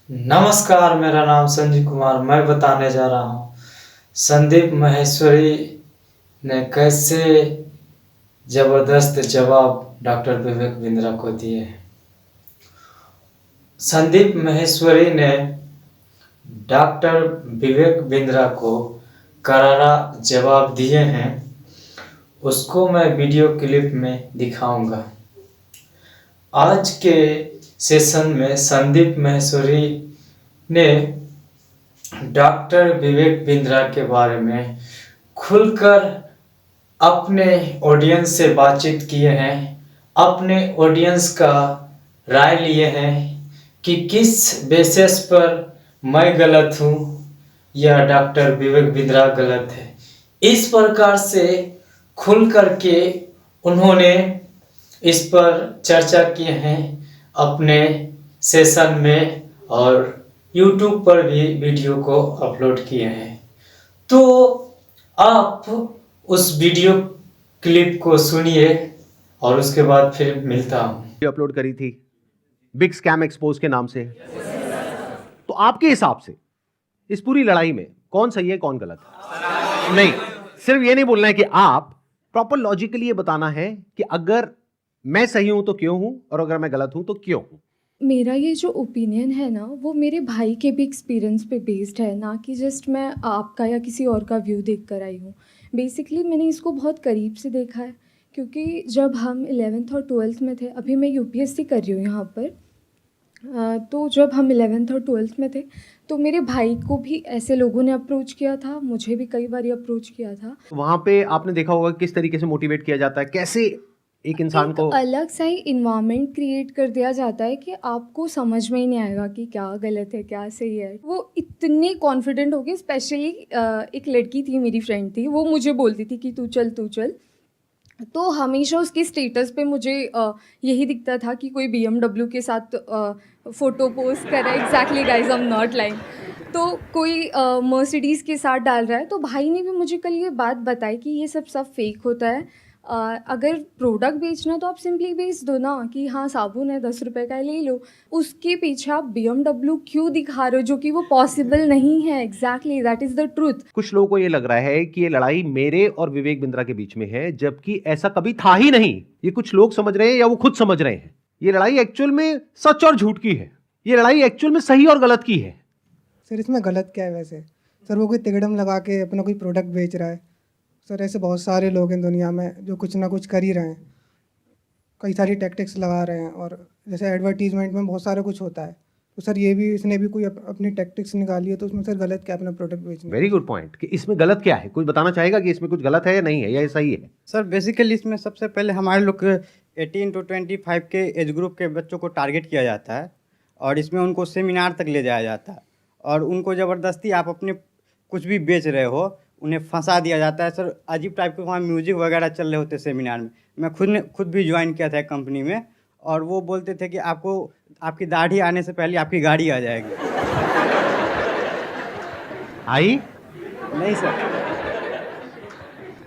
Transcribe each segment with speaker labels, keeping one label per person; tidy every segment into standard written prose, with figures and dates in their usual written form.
Speaker 1: नमस्कार, मेरा नाम संजीव कुमार। मैं बताने जा रहा हूँ संदीप माहेश्वरी ने कैसे ज़बरदस्त जवाब डॉक्टर विवेक बिंद्रा को दिए। संदीप माहेश्वरी ने डॉक्टर विवेक बिंद्रा को करारा जवाब दिए हैं। उसको मैं वीडियो क्लिप में दिखाऊंगा। आज के सेशन में संदीप माहेश्वरी ने डॉक्टर विवेक बिंद्रा के बारे में खुलकर अपने ऑडियंस से बातचीत किए हैं, अपने ऑडियंस का राय लिए हैं कि किस बेसिस पर मैं गलत हूँ या डॉक्टर विवेक बिंद्रा गलत है। इस प्रकार से खुल करके उन्होंने इस पर चर्चा किए हैं अपने सेशन में और YouTube पर भी वीडियो को अपलोड किए हैं। तो आप उस वीडियो क्लिप को सुनिए और उसके बाद फिर मिलता हूँ।
Speaker 2: अपलोड करी थी बिग स्कैम एक्सपोज के नाम से। तो आपके हिसाब से इस पूरी लड़ाई में कौन सही है कौन गलत है? नहीं, सिर्फ ये नहीं बोलना है कि आप प्रॉपर लॉजिकली ये बताना है कि अगर मैं सही हूं तो क्यों हूं और अगर मैं गलत हूं तो क्यों हूं।
Speaker 3: मेरा ये जो ओपिनियन है ना, वो मेरे भाई के भी एक्सपीरियंस पे बेस्ड है, ना कि जस्ट मैं आपका या किसी और का व्यू देख कर आई हूँ। बेसिकली मैंने इसको बहुत करीब से देखा है, क्योंकि जब हम 11th और 12th में थे, अभी मैं यूपीएससी कर रही हूँ यहाँ पर, तो जब हम 11th और 12th में थे तो मेरे भाई को भी ऐसे लोगों ने अप्रोच किया था, मुझे भी कई बार अप्रोच किया था।
Speaker 2: वहां पे आपने देखा होगा किस तरीके से मोटिवेट किया जाता है, कैसे एक इंसान को
Speaker 3: अलग सा ही इन्वायरमेंट क्रिएट कर दिया जाता है कि आपको समझ में ही नहीं आएगा कि क्या गलत है क्या सही है। वो इतने कॉन्फिडेंट हो गए, स्पेशली एक लड़की थी, मेरी फ्रेंड थी, वो मुझे बोलती थी कि तू चल तू चल। तो हमेशा उसके स्टेटस पे मुझे यही दिखता था कि कोई BMW के साथ फ़ोटो पोस्ट कर रहा है। Exactly guys, I am not lying. तो कोई मर्सिडीज़ के साथ डाल रहा है। तो भाई ने भी मुझे कल ये बात बताई कि ये सब फेक होता है। अगर प्रोडक्ट बेचना तो आप सिंपली बेच दो ना, कि हाँ साबुन है 10 रुपये का ले लो। उसके पीछे आप BMW क्यों दिखा रहे हो, जो कि वो पॉसिबल नहीं है। Exactly, that is the truth.
Speaker 2: कुछ लोगों को ये लग रहा है कि ये लड़ाई मेरे और विवेक बिंद्रा के बीच में है, जबकि ऐसा कभी था ही नहीं। ये कुछ लोग समझ रहे हैं या वो खुद समझ रहे हैं। ये लड़ाई एक्चुअल में सच और झूठ की है। ये लड़ाई एक्चुअल में सही और गलत की है।
Speaker 4: सर इसमें गलत क्या है वैसे? सर वो कोई तिकड़म लगा के अपना कोई प्रोडक्ट बेच रहा है। सर ऐसे बहुत सारे लोग हैं दुनिया में जो कुछ ना कुछ कर ही रहे हैं, कई सारी टैक्टिक्स लगा रहे हैं। और जैसे एडवर्टीजमेंट में बहुत सारा कुछ होता है, तो सर ये भी इसने भी कोई अपनी टैक्टिक्स निकाली है, तो उसमें सर गलत क्या अपना प्रोडक्ट बेचना।
Speaker 2: वेरी गुड पॉइंट कि इसमें गलत क्या है। कुछ बताना चाहेगा कि इसमें कुछ गलत है या नहीं है या ये सही है?
Speaker 5: सर बेसिकली इसमें सबसे पहले हमारे लोग 18 to 25 के एज ग्रुप के बच्चों को टारगेट किया जाता है और इसमें उनको सेमिनार तक ले जाया जाता है और उनको ज़बरदस्ती आप अपने कुछ भी बेच रहे हो उन्हें फंसा दिया जाता है। सर अजीब टाइप के वहाँ म्यूजिक वगैरह चल रहे होते सेमिनार में। मैं खुद भी ज्वाइन किया था एक कंपनी में और वो बोलते थे कि आपको आपकी दाढ़ी आने से पहले आपकी गाड़ी आ जाएगी।
Speaker 2: आई
Speaker 5: नहीं सर।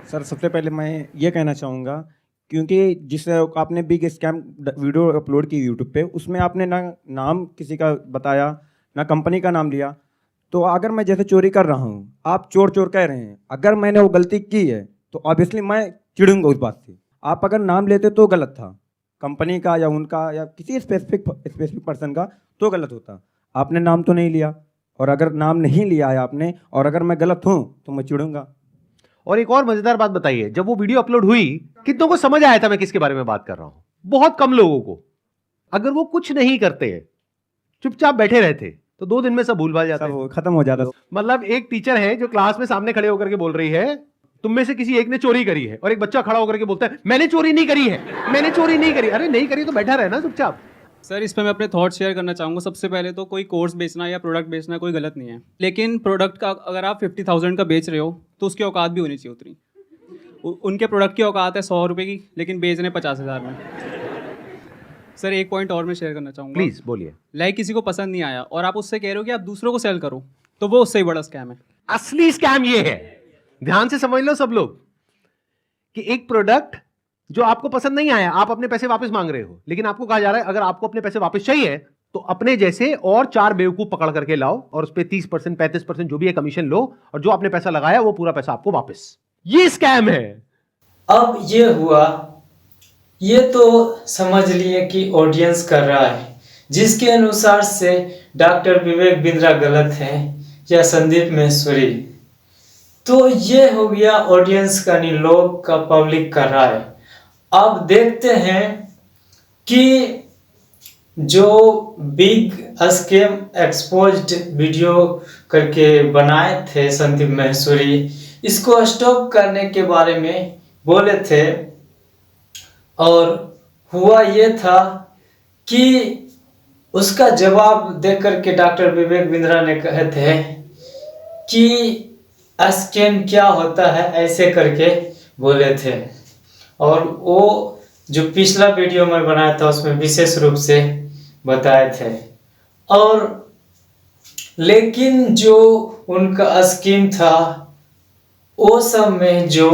Speaker 6: सर सबसे पहले मैं ये कहना चाहूँगा, क्योंकि जिस आपने बिग स्कैम वीडियो अपलोड की यूट्यूब पे, उसमें आपने ना नाम किसी का बताया ना कंपनी का नाम लिया। तो अगर मैं जैसे चोरी कर रहा हूँ, आप चोर चोर कह रहे हैं, अगर मैंने वो गलती की है तो ऑब्वियसली मैं चिढ़ूंगा उस बात से। आप अगर नाम लेते तो गलत था, कंपनी का या उनका या किसी स्पेसिफिक पर्सन का तो गलत होता। आपने नाम तो नहीं लिया, और अगर नाम नहीं लिया है आपने और अगर मैं गलत हूँ तो मैं चिढ़ूंगा।
Speaker 2: और एक और मजेदार बात बताइए, जब वो वीडियो अपलोड हुई कितनों को समझ आया था मैं किसके बारे में बात कर रहा हूं? बहुत कम लोगों को। अगर वो कुछ नहीं करते, चुपचाप बैठे रहते, तो 2 दिन में सब भूल भाल जाता
Speaker 6: सब खत्म हो जाता।
Speaker 2: मतलब एक टीचर है जो क्लास में सामने खड़े होकर के बोल रही है तुम में से किसी एक ने चोरी करी है, और एक बच्चा खड़ा होकर के बोलता है मैंने चोरी नहीं करी है, मैंने चोरी नहीं करी। अरे नहीं करी तो बैठा रहे ना चुपचाप।
Speaker 7: सर इस पर मैं अपने थॉट शेयर करना चाहूँगा। सबसे पहले तो कोई कोर्स बेचना या प्रोडक्ट बेचना कोई गलत नहीं है, लेकिन प्रोडक्ट का अगर आप 50,000 का बेच रहे हो तो उसकी औकात भी होनी चाहिए उतनी। उनके प्रोडक्ट की औकात है 100 रुपये की, लेकिन बेच रहे 50,000 में। सर एक पॉइंट और मैं शेयर करना चाहूँगा।
Speaker 2: प्लीज बोलिए।
Speaker 7: लाइक किसी को पसंद नहीं आया और आप उससे कह रहे हो कि आप दूसरों को सेल करो, तो वो उससे ही बड़ा स्कैम है।
Speaker 2: असली स्कैम ये है, ध्यान से समझ लो सब लोग, कि एक प्रोडक्ट जो आपको पसंद नहीं आया, आप अपने पैसे वापस मांग रहे हो, लेकिन आपको कहा जा रहा है अगर आपको अपने पैसे वापस चाहिए तो अपने जैसे और 4 बेवकूफ पकड़ करके लाओ और उस पर 30% 35% जो भी है कमीशन लो, और जो आपने पैसा लगाया वो पूरा पैसा आपको वापस। ये स्कैम है।
Speaker 1: अब ये हुआ, ये तो समझ लिए कि ऑडियंस कर रहा है, जिसके अनुसार से डॉक्टर विवेक बिंद्रा गलत है या संदीप महेश्वरी, तो ये हो गया ऑडियंस का, नहीं लोग का, पब्लिक कर रहा है। अब देखते हैं कि जो बिग स्कैम एक्सपोज्ड वीडियो करके बनाए थे संदीप महेश्वरी, इसको स्टॉप करने के बारे में बोले थे, और हुआ ये था कि उसका जवाब देकर के डॉक्टर विवेक बिंद्रा ने कहे थे कि स्कैम क्या होता है, ऐसे करके बोले थे। और वो जो पिछला वीडियो में बनाया था उसमें विशेष रूप से बताए थे। और लेकिन जो उनका स्कीम था वो सब में जो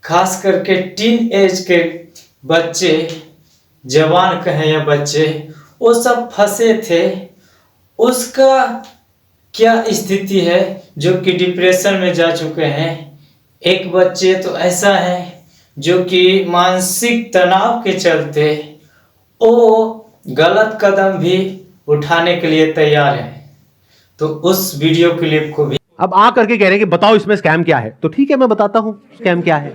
Speaker 1: खास करके टीन एज के बच्चे, जवान कहें या बच्चे, वो सब फंसे थे। उसका क्या स्थिति है, जो कि डिप्रेशन में जा चुके हैं। एक बच्चे तो ऐसा है जो कि मानसिक तनाव के चलते वो गलत कदम भी उठाने के लिए तैयार है। तो उस वीडियो क्लिप को भी
Speaker 2: अब आ करके कह रहे हैं कि बताओ इसमें स्कैम क्या है। तो ठीक है, मैं बताता हूं स्कैम क्या है,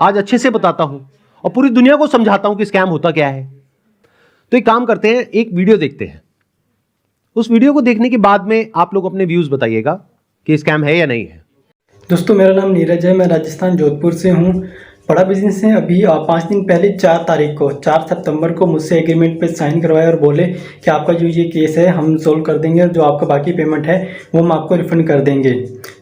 Speaker 2: आज अच्छे से बताता हूं और पूरी दुनिया को समझाता हूं कि स्कैम होता क्या है। तो एक काम करते हैं, एक वीडियो देखते हैं। उस वीडियो को देखने के बाद में आप लोग अपने व्यूज बताइएगा कि स्कैम है या नहीं है।
Speaker 8: दोस्तों, मेरा नाम नीरज है, मैं राजस्थान जोधपुर से हूँ। बड़ा बिजनेस है। अभी 5 दिन पहले 4 तारीख को 4 सितंबर को मुझसे एग्रीमेंट पे साइन करवाया और बोले कि आपका जो ये केस है हम सोल्व कर देंगे और जो आपका बाकी पेमेंट है वो हम आपको रिफंड कर देंगे।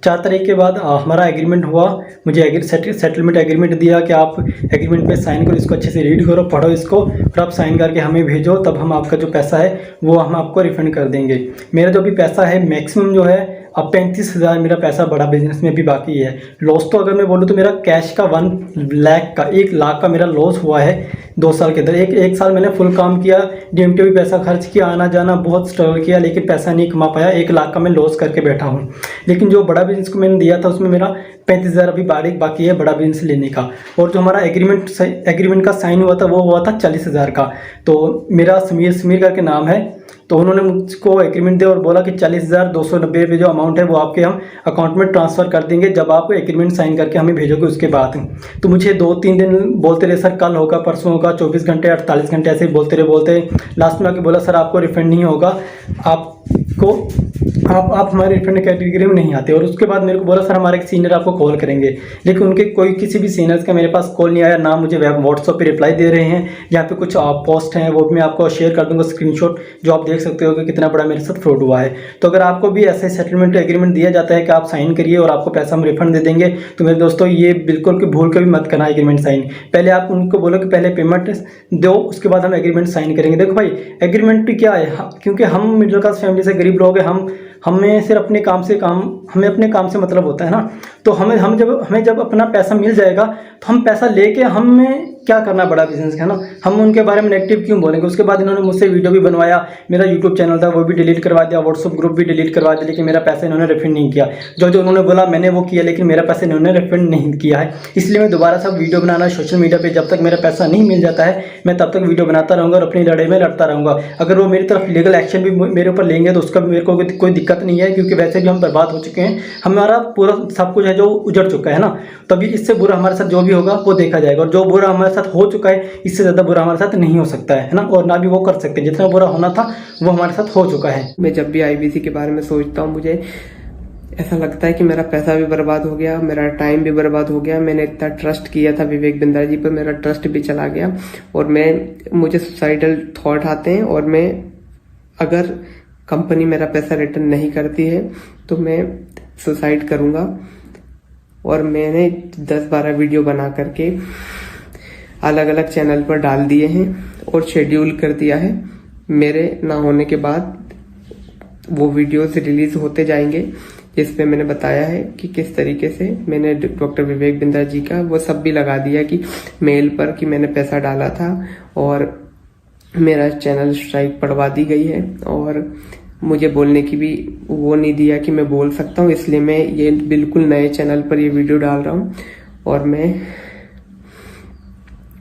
Speaker 8: 4 तारीख के बाद हमारा एग्रीमेंट हुआ। मुझे सेटलमेंट एग्रीमेंट दिया कि आप एग्रीमेंट पे साइन करो, इसको अच्छे से रीड करो, पढ़ो इसको, फिर आप साइन करके हमें भेजो, तब हम आपका जो पैसा है वो हम आपको रिफंड कर देंगे। मेरा जो भी पैसा है मैक्सिमम जो है अब 35,000 मेरा पैसा बड़ा बिजनेस में भी बाकी है। लॉस तो अगर मैं बोलूँ तो मेरा कैश का 1 लाख का मेरा लॉस हुआ है 2 साल के अंदर। एक साल मैंने फुल काम किया, DMT भी पैसा खर्च किया, आना जाना बहुत स्ट्रगल किया, लेकिन पैसा नहीं कमा पाया। 1 लाख का मैं लॉस करके बैठा हूँ। लेकिन जो बड़ा बिजनेस को मैंने दिया था उसमें मेरा 35,000 अभी बाकी है बड़ा बिजनेस लेने का। और जो हमारा एग्रीमेंट का साइन हुआ था वो हुआ था 40,000 का। तो मेरा समीर करके नाम है, तो उन्होंने मुझको एग्रीमेंट दिया और बोला कि 40,290 रुपये जो अमाउंट है वो आपके हम अकाउंट में ट्रांसफ़र कर देंगे जब आप एग्रीमेंट साइन करके हमें भेजोगे उसके बाद। तो मुझे 2-3 दिन बोलते रहे, सर कल होगा, परसों होगा, 24 घंटे 48 घंटे ऐसे ही बोलते लास्ट में आके बोला सर आपको रिफंड नहीं होगा, आप हमारे रिफंड कैटेगरी में नहीं आते। और उसके बाद मेरे को बोला सर हमारे सीनियर आपको कॉल करेंगे, लेकिन उनके किसी भी सीनियर्स का मेरे पास कॉल नहीं आया, ना मुझे व्हाट्सएप पे रिप्लाई दे रहे हैं। यहाँ पे कुछ पोस्ट हैं वो भी मैं आपको शेयर कर दूंगा स्क्रीनशॉट, जो आप देख सकते हो कि कितना बड़ा मेरे साथ फ्रॉड हुआ है। तो अगर आपको भी ऐसे सेटलमेंट एग्रीमेंट दिया जाता है कि आप साइन करिए और आपको पैसा हम रिफंड दे देंगे, तो मेरे दोस्तों ये बिल्कुल भी भूल कर भी मत करना एग्रीमेंट साइन। पहले आप उनको बोलो कि पहले पेमेंट दो, उसके बाद हम एग्रीमेंट साइन करेंगे। देखो भाई एग्रीमेंट क्या है, क्योंकि हम मिडिल क्लास फैमिली से गरीब लोग हैं, हमें सिर्फ अपने काम से मतलब होता है ना। तो हमें जब अपना पैसा मिल जाएगा तो हम पैसा लेके हमें क्या करना बड़ा बिजनेस का, है ना। हम उनके बारे में नेगेटिव क्यों बोलेंगे। उसके बाद इन्होंने मुझसे वीडियो भी बनवाया, मेरा यूट्यूब चैनल था वो भी डिलीट करवा दिया, व्हाट्सअप ग्रुप भी डिलीट करवा दिया, लेकिन मेरा पैसा इन्होंने रिफंड नहीं किया। जो उन्होंने बोला मैंने वो किया, लेकिन मेरा पैसा इन्होंने रिफंड नहीं किया है। इसलिए मैं दोबारा सब वीडियो बनाना सोशल मीडिया पर, जब तक मेरा पैसा नहीं मिल जाता है मैं तब तक वीडियो बनाता रहूँगा और अपनी लड़ाई में लड़ता रहूँगा। अगर वो मेरी तरफ लीगल एक्शन भी मेरे ऊपर लेंगे तो उसका भी मेरे को कोई दिक्कत नहीं है, क्योंकि वैसे भी हम बर्बाद हो चुके हैं, हमारा पूरा सब कुछ है जो उजड़ चुका है ना। तभी इससे बुरा हमारे साथ जो भी होगा वो देखा जाएगा, और जो बुरा हमारे साथ हो चुका है इससे ज़्यादा बुरा हमारे साथ नहीं हो सकता है ना, और ना भी वो कर सकते। जितना बुरा होना था वो हमारे साथ हो चुका है।
Speaker 9: मैं जब भी IBC के बारे में सोचता हूँ मुझे ऐसा लगता है कि मेरा पैसा भी बर्बाद हो गया, मेरा टाइम भी बर्बाद हो गया। मैंने इतना ट्रस्ट किया था विवेक बिंद्रा जी पर, मेरा ट्रस्ट भी चला गया और मुझे सुसाइडल थॉट आते हैं। और मैं अगर कंपनी मेरा पैसा रिटर्न नहीं करती है तो मैं सुसाइड करूँगा। और मैंने 10-12 वीडियो बना करके अलग अलग चैनल पर डाल दिए हैं और शेड्यूल कर दिया है। मेरे ना होने के बाद वो वीडियोस रिलीज होते जाएंगे, जिसपे मैंने बताया है कि किस तरीके से मैंने डॉक्टर विवेक बिंद्रा जी का वो सब भी लगा दिया कि मेल पर कि मैंने पैसा डाला था और मेरा चैनल स्ट्राइक पड़वा दी गई है और मुझे बोलने की भी वो नहीं दिया कि मैं बोल सकता हूँ, इसलिए मैं ये बिल्कुल नए चैनल पर ये वीडियो डाल रहा हूँ। और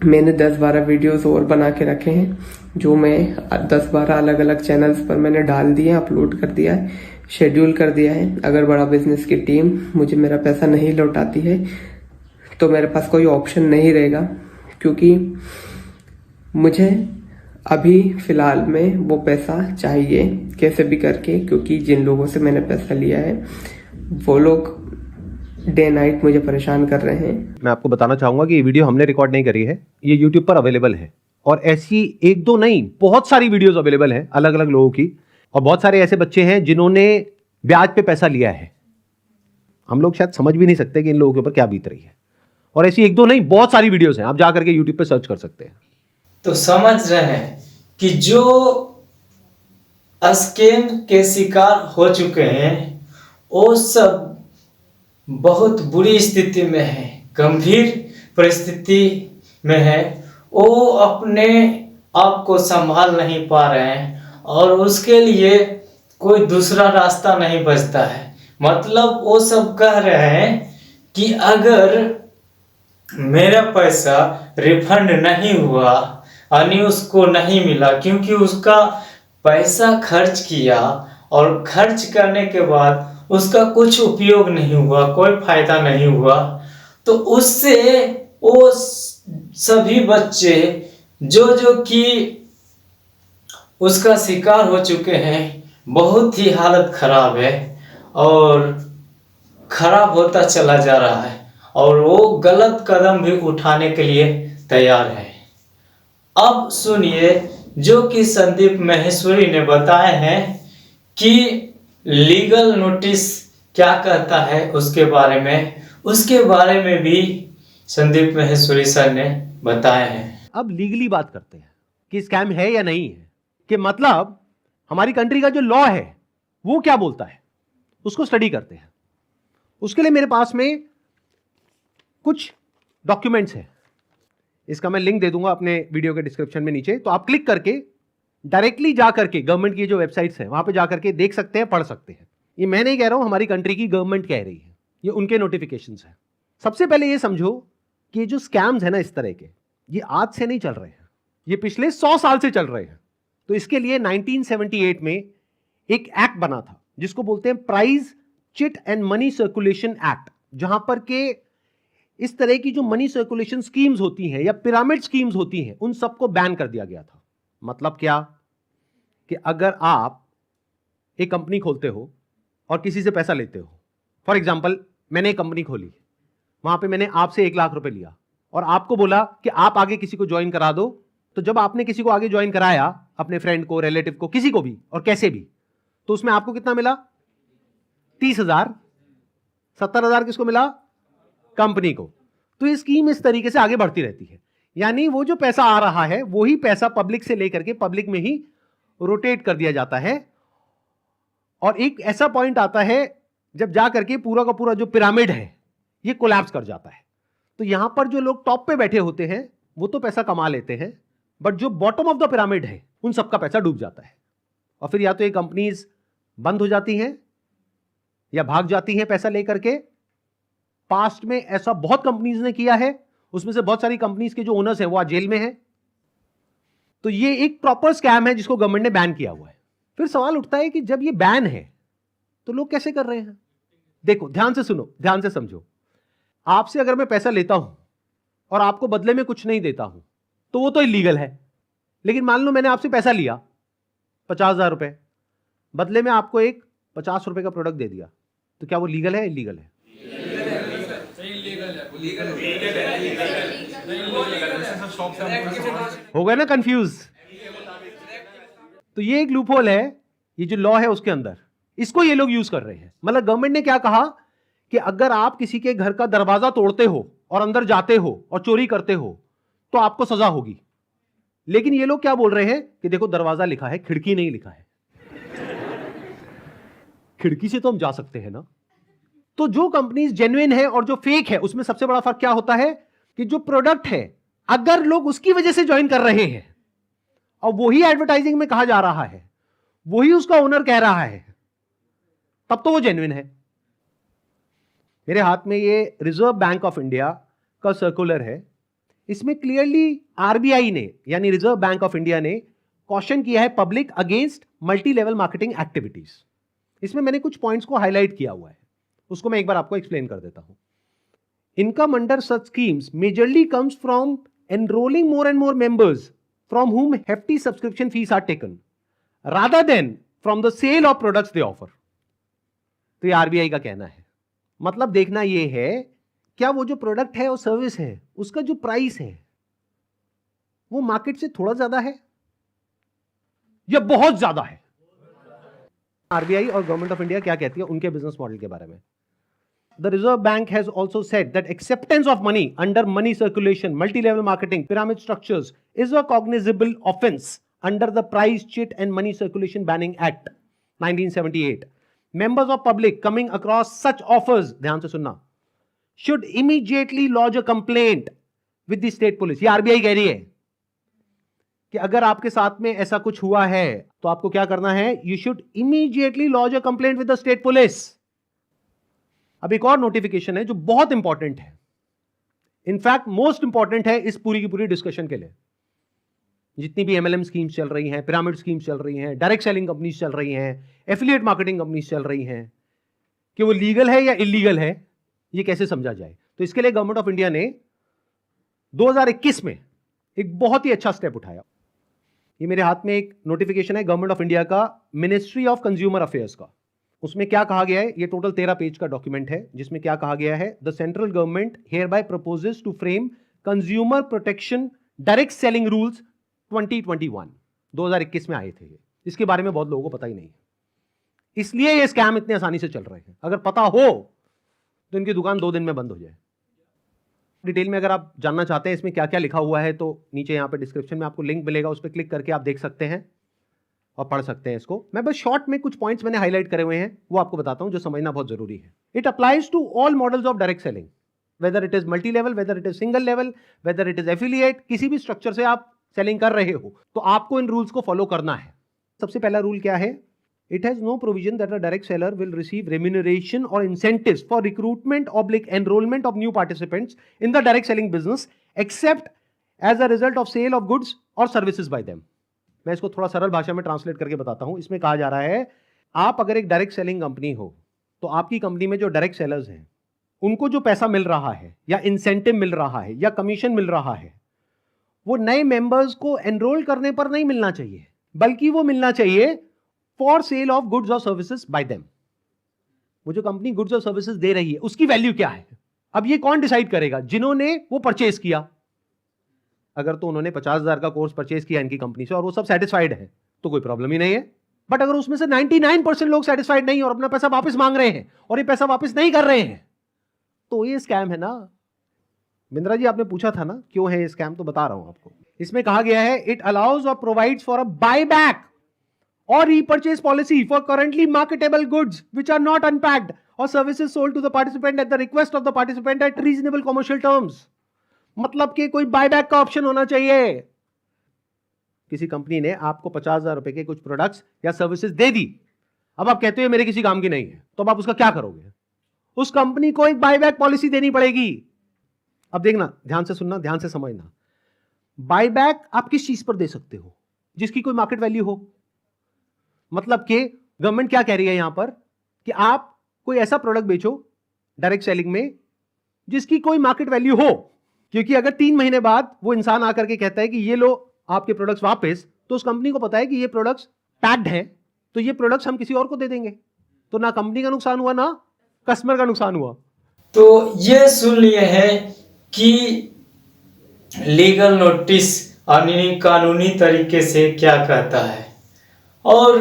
Speaker 9: मैंने 10-12 वीडियोस और बना के रखे हैं जो मैं 10-12 अलग अलग चैनल्स पर मैंने डाल दिए, अपलोड कर दिया है, शेड्यूल कर दिया है। अगर बड़ा बिजनेस की टीम मुझे मेरा पैसा नहीं लौटाती है तो मेरे पास कोई ऑप्शन नहीं रहेगा, क्योंकि मुझे अभी फिलहाल में वो पैसा चाहिए कैसे भी करके, क्योंकि जिन लोगों से मैंने पैसा लिया है वो लोग डे नाइट मुझे परेशान कर रहे हैं।
Speaker 2: मैं आपको बताना चाहूंगा कि ये वीडियो हमने रिकॉर्ड नहीं करी है, ये YouTube पर अवेलेबल है और ऐसी एक दो नहीं बहुत सारी वीडियोस अवेलेबल हैं अलग अलग लोगों की, और बहुत सारे ऐसे बच्चे हैं जिन्होंने ब्याज पे पैसा लिया है। हम लोग शायद समझ भी नहीं सकते कि इन लोगों के ऊपर क्या बीत रही है, और ऐसी एक दो नहीं बहुत सारी वीडियोस हैं, आप जा करके YouTube पे सर्च कर सकते हैं।
Speaker 1: तो समझ रहे हैं कि जो स्कैम के शिकार हो चुके हैं वो सब बहुत बुरी स्थिति में है, गंभीर परिस्थिति में है। वो अपने आप को संभाल नहीं पा रहे हैं और उसके लिए कोई दूसरा रास्ता नहीं बचता है। मतलब वो सब कह रहे हैं कि अगर मेरा पैसा रिफंड नहीं हुआ यानी उसको नहीं मिला, क्योंकि उसका पैसा खर्च किया और खर्च करने के बाद उसका कुछ उपयोग नहीं हुआ, कोई फायदा नहीं हुआ, तो उससे वो सभी बच्चे जो कि उसका शिकार हो चुके हैं, बहुत ही हालत खराब है और खराब होता चला जा रहा है और वो गलत कदम भी उठाने के लिए तैयार है। अब सुनिए जो कि संदीप माहेश्वरी ने बताए हैं कि लीगल नोटिस क्या कहता है उसके बारे में भी संदीप माहेश्वरी सर ने बताए हैं।
Speaker 2: अब लीगली बात करते हैं कि स्कैम है या नहीं है, कि मतलब हमारी कंट्री का जो लॉ है वो क्या बोलता है, उसको स्टडी करते हैं। उसके लिए मेरे पास में कुछ डॉक्यूमेंट्स हैं, इसका मैं लिंक दे दूंगा अपने वीडियो के डिस्क्रिप्शन में नीचे, तो आप क्लिक करके डायरेक्टली जा करके गवर्नमेंट की जो वेबसाइट्स हैं वहां पे जा करके देख सकते हैं, पढ़ सकते हैं। ये मैं नहीं कह रहा हूं, हमारी कंट्री की गवर्नमेंट कह रही है, ये उनके नोटिफिकेशंस हैं। सबसे पहले ये समझो कि जो स्कैम्स है ना इस तरह के, ये आज से नहीं चल रहे हैं, ये पिछले 100 साल से चल रहे हैं। तो इसके लिए 1978 में एक एक्ट बना था जिसको बोलते हैं prize chit and money circulation act, जहां पर के इस तरह की जो मनी सर्कुलेशन स्कीम्स होती हैं या पिरामिड स्कीम्स होती हैं उन सबको बैन कर दिया गया था। मतलब क्या कि अगर आप एक कंपनी खोलते हो और किसी से पैसा लेते हो, फॉर एग्जांपल मैंने एक कंपनी खोली, वहां पे मैंने आपसे 1 लाख रुपए लिया और आपको बोला कि आप आगे किसी को ज्वाइन करा दो, तो जब आपने किसी को आगे ज्वाइन कराया, अपने फ्रेंड को, रिलेटिव को, किसी को भी और कैसे भी, तो उसमें आपको कितना मिला? 30,000। 70,000 किसको मिला? कंपनी को। तो ये स्कीम इस तरीके से आगे बढ़ती रहती है, यानी वो जो पैसा आ रहा है वही पैसा पब्लिक से लेकर के पब्लिक में ही रोटेट कर दिया जाता है, और एक ऐसा पॉइंट आता है जब जा करके पूरा का पूरा जो पिरामिड है ये कोलैप्स कर जाता है। तो यहां पर जो लोग टॉप पे बैठे होते हैं वो तो पैसा कमा लेते हैं, बट जो बॉटम ऑफ द पिरामिड है उन सबका पैसा डूब जाता है, और फिर या तो ये कंपनीज बंद हो जाती हैं या भाग जाती हैं पैसा लेकर के। पास्ट में ऐसा बहुत कंपनीज ने किया है, उसमें से बहुत सारी कंपनीज के जो ओनर्स हैं वो आज जेल में हैं। तो ये एक प्रॉपर स्कैम है जिसको गवर्नमेंट ने बैन किया हुआ है। फिर सवाल उठता है कि जब ये बैन है तो लोग कैसे कर रहे हैं? देखो, ध्यान से सुनो, ध्यान से समझो। आपसे अगर मैं पैसा लेता हूं और आपको बदले में कुछ नहीं देता हूं तो वो तो इलीगल है। लेकिन मान लो मैंने आपसे पैसा लिया 50,000 रुपए, बदले में आपको एक 50 रुपए का प्रोडक्ट दे दिया, तो क्या वो लीगल है? इलीगल है? हो गए ना कंफ्यूज? तो ये एक लूपहोल है, ये जो लॉ है उसके अंदर, इसको ये लोग यूज कर रहे हैं। मतलब गवर्नमेंट ने क्या कहा कि अगर आप किसी के घर का दरवाजा तोड़ते हो और अंदर जाते हो और चोरी करते हो तो आपको सजा होगी। लेकिन ये लोग क्या बोल रहे हैं कि देखो दरवाजा लिखा है, खिड़की नहीं लिखा है। खिड़की से तो हम जा सकते हैं ना। तो जो कंपनीज जेन्युइन है और जो फेक है उसमें सबसे बड़ा फर्क क्या होता है कि जो प्रोडक्ट है अगर लोग उसकी वजह से ज्वाइन कर रहे हैं और वही एडवर्टाइजिंग में कहा जा रहा है, वही उसका ओनर कह रहा है, तब तो वो जेन्युइन है। मेरे हाथ में ये रिजर्व बैंक ऑफ इंडिया का सर्कुलर है। इसमें क्लियरली आरबीआई ने यानी रिजर्व बैंक ऑफ इंडिया ने कॉशन किया है public against multi level marketing activities. इसमें मैंने कुछ पॉइंट्स को हाईलाइट किया हुआ है, उसको मैं एक बार आपको एक्सप्लेन कर देता हूं। Income under such schemes majorly comes from enrolling more and more members from whom hefty subscription fees are taken rather than from the sale of products they offer। तो ये आरबीआई का कहना है। मतलब देखना ये है क्या वो जो प्रोडक्ट है और सर्विस है उसका जो प्राइस है वो मार्केट से थोड़ा ज्यादा है या बहुत ज्यादा है। आरबीआई और गवर्नमेंट ऑफ इंडिया क्या कहती है उनके बिजनेस मॉडल के बारे में। The Reserve Bank has also said that acceptance of money under money circulation, multi-level marketing, pyramid structures is a cognizable offense under the Price Cheat and Money Circulation Banning Act 1978. Members of public coming across such offers, ध्यान से सुनना, should immediately lodge a complaint with the state police। ये RBI कह रही है कि अगर आपके साथ में ऐसा कुछ हुआ है तो आपको क्या करना है, you should immediately lodge a complaint with the state police। अब एक और नोटिफिकेशन है जो बहुत इंपॉर्टेंट है, इनफैक्ट मोस्ट इंपॉर्टेंट है इस पूरी की पूरी डिस्कशन के लिए। जितनी भी एमएलएम स्कीम्स चल रही हैं, पिरामिड स्कीम्स चल रही हैं, डायरेक्ट सेलिंग कंपनीज चल रही हैं, एफिलिएट मार्केटिंग कंपनीज चल रही हैं, कि वो लीगल है या इलीगल है, ये कैसे समझा जाए। तो इसके लिए गवर्नमेंट ऑफ इंडिया ने 2021 में एक बहुत ही अच्छा स्टेप उठाया। ये मेरे हाथ में एक नोटिफिकेशन है गवर्नमेंट ऑफ इंडिया का, मिनिस्ट्री ऑफ कंज्यूमर अफेयर्स का। उसमें क्या कहा गया है, ये टोटल 13 पेज का डॉक्यूमेंट है, जिसमें क्या कहा गया है, the central government hereby proposes to frame consumer protection direct selling rules 2021 में आए थे। इसके बारे में बहुत लोगों को पता ही नहीं है, इसलिए ये स्कैम इतने आसानी से चल रहे हैं। अगर पता हो तो इनकी दुकान 2 दिन में बंद हो जाए। डिटेल में अगर आप जानना चाहते हैं इसमें क्या क्या लिखा हुआ है तो नीचे यहाँ पे डिस्क्रिप्शन में आपको लिंक मिलेगा, उस पर क्लिक करके आप देख सकते हैं और पढ़ सकते हैं इसको। मैं बस शॉर्ट में कुछ पॉइंट्स मैंने हाईलाइट करे हुए हैं वो आपको बताता हूं जो समझना बहुत जरूरी है। It applies to all models of direct selling, whether it is multi level, whether it is single level, whether it is affiliate, किसी भी स्ट्रक्चर से आप सेलिंग कर रहे हो तो आपको इन रूल्स को फॉलो करना है। सबसे पहला रूल क्या है, it has no provision that a direct seller will receive remuneration or incentives for recruitment oblique enrolment of new participants in the direct selling business except as a result of sale of goods or services by them. मैं इसको थोड़ा सरल भाषा में translate करके बताता हूं। इसमें कहा जा रहा है आप अगर एक डायरेक्ट सेलिंग कंपनी हो तो आपकी कंपनी में जो डायरेक्ट सेलर्स हैं उनको जो पैसा मिल रहा है या इंसेंटिव मिल रहा है या कमीशन मिल रहा है वो नए मेंबर्स को एनरोल करने पर नहीं मिलना चाहिए, बल्कि वो मिलना चाहिए for sale of goods or services by them. वो जो कंपनी गुड्स और सर्विसेज दे रही है उसकी वैल्यू क्या है। अब ये कौन डिसाइड करेगा, जिन्होंने वो परचेज किया। अगर तो उन्होंने 50,000 का कोर्स परचेज किया इनकी कंपनी से और वो सब सेटिस्फाइड है तो कोई प्रॉब्लम ही नहीं है। बट अगर उसमें से 99% लोग सेटिस्फाइड नहीं और अपना पैसा वापस मांग रहे हैं और ये पैसा वापस नहीं कर रहे हैं तो ये स्कैम है ना। बिंद्रा जी आपने पूछा था ना क्यों है ये स्कैम, तो बता रहा हूं आपको। इसमें कहा गया है it allows or provides for a buy back or repurchase policy for currently marketable goods which are not unpacked or services sold to the participant at the request of the participant at reasonable commercial terms. मतलब कि कोई buyback का option होना चाहिए। किसी company ने आपको 50,000 रुपए के कुछ प्रोडक्ट्स या सर्विसेज दे दी, अब आप कहते हो मेरे किसी काम की नहीं है, तो अब आप उसका क्या करोगे, उस कंपनी को एक बायबैक पॉलिसी देनी पड़ेगी। अब देखना, ध्यान से सुनना, ध्यान से समझना। बायबैक आप किस चीज पर दे सकते हो, जिसकी कोई मार्केट वैल्यू हो। मतलब कि गवर्नमेंट क्या कह रही है यहां पर कि आप कोई ऐसा प्रोडक्ट बेचो डायरेक्ट सेलिंग में जिसकी कोई मार्केट वैल्यू हो, क्योंकि अगर 3 महीने बाद वो इंसान आकर के कहता है कि ये लो आपके प्रोडक्ट्स वापस, तो उस कंपनी को पता है कि ये प्रोडक्ट्स पैक्ड हैं, तो ये प्रोडक्ट्स हम किसी और को दे देंगे, तो ना कंपनी का नुकसान हुआ ना कस्टमर का नुकसान हुआ।
Speaker 1: तो ये सुन लिए हैं कि लीगल नोटिस कानूनी तरीके से क्या कहता है, और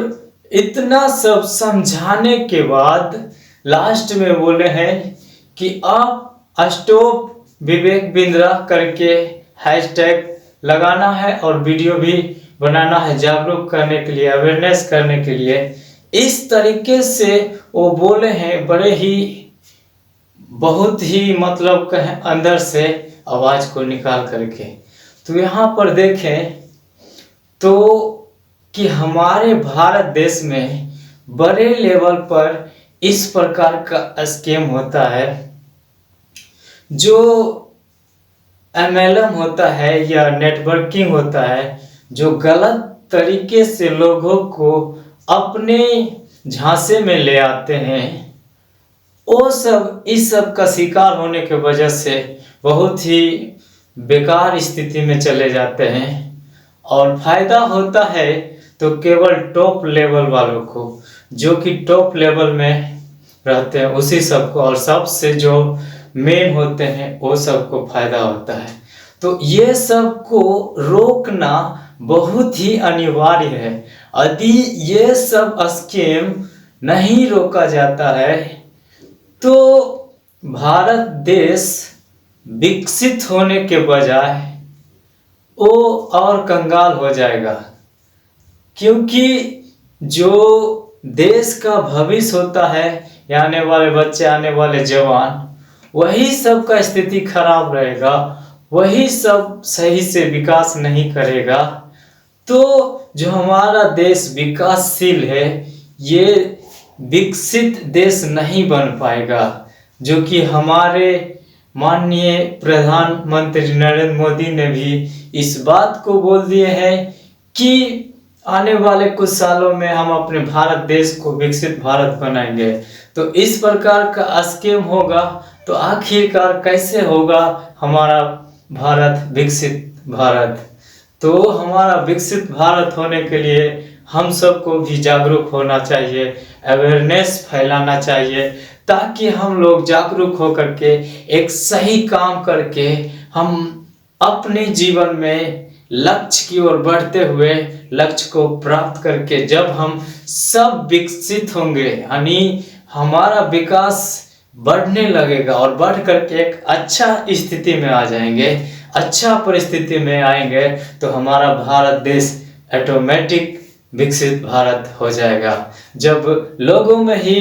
Speaker 1: इतना सब समझाने के बाद लास्ट में बोले हैं कि आप स्टॉप विवेक बिंद्रा करके हैशटैग लगाना है और वीडियो भी बनाना है जागरूक करने के लिए, अवेयरनेस करने के लिए। इस तरीके से वो बोले हैं, बड़े ही बहुत ही मतलब कहें अंदर से आवाज को निकाल करके। तो यहाँ पर देखें तो कि हमारे भारत देश में बड़े लेवल पर इस प्रकार का स्कैम होता है, जो MLM होता है या नेटवर्किंग होता है, जो गलत तरीके से लोगों को अपने झांसे में ले आते हैं, वो सब इस सब का शिकार होने की वजह से बहुत ही बेकार स्थिति में चले जाते हैं। और फायदा होता है तो केवल टॉप लेवल वालों को, जो कि टॉप लेवल में रहते हैं उसी सबको, और सबसे जो मेन होते हैं वो सबको फायदा होता है। तो ये सब को रोकना बहुत ही अनिवार्य है। यदि ये सब स्कैम नहीं रोका जाता है तो भारत देश विकसित होने के बजाय वो और कंगाल हो जाएगा, क्योंकि जो देश का भविष्य होता है, आने वाले बच्चे, आने वाले जवान, वही सब का स्थिति खराब रहेगा, वही सब सही से विकास नहीं करेगा। तो जो हमारा देश विकासशील है, ये विकसित देश नहीं बन पाएगा, जो कि हमारे माननीय प्रधानमंत्री नरेंद्र मोदी ने भी इस बात को बोल दिए हैं कि आने वाले कुछ सालों में हम अपने भारत देश को विकसित भारत बनाएंगे। तो इस प्रकार का स्कीम होगा तो आखिरकार कैसे होगा हमारा भारत विकसित भारत। तो हमारा विकसित भारत होने के लिए हम सबको भी जागरूक होना चाहिए, अवेयरनेस फैलाना चाहिए, ताकि हम लोग जागरूक होकर के एक सही काम करके हम अपने जीवन में लक्ष्य की ओर बढ़ते हुए लक्ष्य को प्राप्त करके जब हम सब विकसित होंगे, यानी हमारा विकास बढ़ने लगेगा और बढ़ करके एक अच्छा स्थिति में आ जाएंगे, अच्छा परिस्थिति में आएंगे, तो हमारा भारत देश ऑटोमेटिक विकसित भारत हो जाएगा। जब लोगों में ही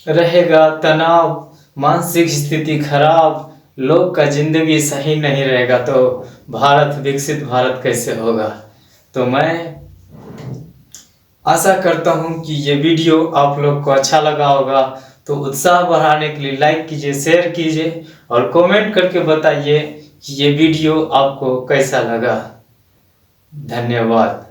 Speaker 1: रहेगा तनाव, मानसिक स्थिति खराब, लोग का जिंदगी सही नहीं रहेगा, तो भारत विकसित भारत कैसे होगा। तो मैं आशा करता हूं कि ये वीडियो आप लोग को अच्छा लगा होगा। तो उत्साह बढ़ाने के लिए लाइक कीजिए, शेयर कीजिए और कमेंट करके बताइए कि ये वीडियो आपको कैसा लगा। धन्यवाद।